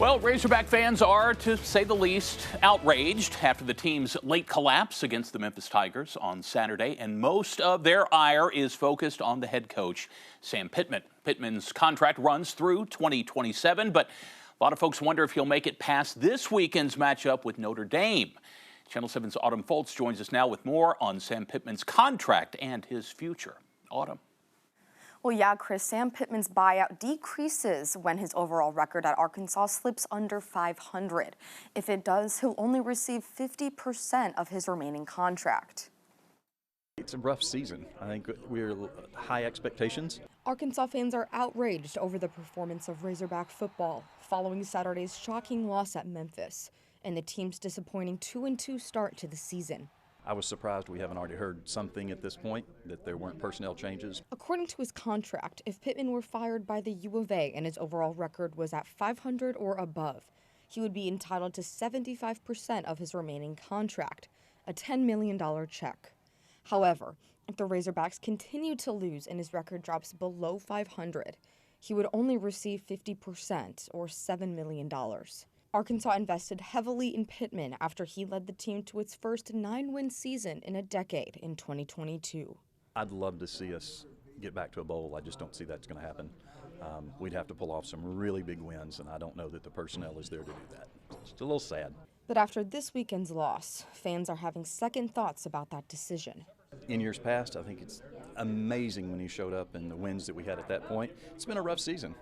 Well, Razorback fans are, to say the least, outraged after the team's late collapse against the Memphis Tigers on Saturday, and most of their ire is focused on the head coach, Sam Pittman. Pittman's contract runs through 2027, but a lot of folks wonder if he'll make it past this weekend's matchup with Notre Dame. Channel 7's Autumn Foltz joins us now with more on Sam Pittman's contract and his future. Autumn. Well, yeah, Chris, Sam Pittman's buyout decreases when his overall record at Arkansas slips under 500. If it does, he'll only receive 50% of his remaining contract. It's a rough season. I think we're high expectations. Arkansas fans are outraged over the performance of Razorback football following Saturday's shocking loss at Memphis and the team's disappointing 2-2 start to the season. I was surprised we haven't already heard something at this point, that there weren't personnel changes. According to his contract, if Pittman were fired by the U of A and his overall record was at 500 or above, he would be entitled to 75% of his remaining contract, a $10 million check. However, if the Razorbacks continue to lose and his record drops below 500, he would only receive 50% or $7 million. Arkansas invested heavily in Pittman after he led the team to its first 9-win season in a decade in 2022. I'd love to see us get back to a bowl. I just don't see that's going to happen. We'd have to pull off some really big wins, and I don't know that the personnel is there to do that. It's a little sad. But after this weekend's loss, fans are having second thoughts about that decision. In years past, I think it's amazing when he showed up and the wins that we had at that point. It's been a rough season.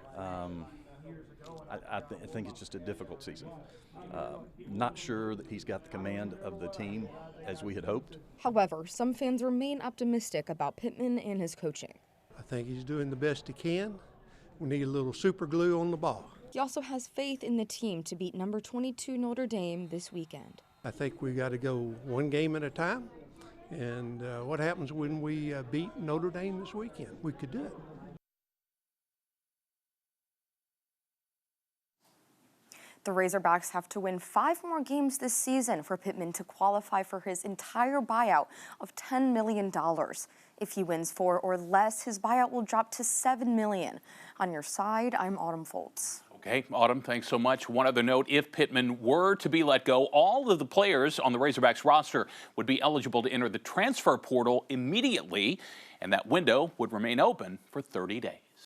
I think it's just a difficult season. Not sure that he's got the command of the team as we had hoped. However, some fans remain optimistic about Pittman and his coaching. I think he's doing the best he can. We need a little super glue on the ball. He also has faith in the team to beat number 22 Notre Dame this weekend. I think we got to go one game at a time. And what happens when we beat Notre Dame this weekend? We could do it. The Razorbacks have to win 5 more games this season for Pittman to qualify for his entire buyout of $10 million. If he wins 4 or less, his buyout will drop to $7 million. On your side, I'm Autumn Foltz. Okay, Autumn, thanks so much. One other note, if Pittman were to be let go, all of the players on the Razorbacks roster would be eligible to enter the transfer portal immediately, and that window would remain open for 30 days.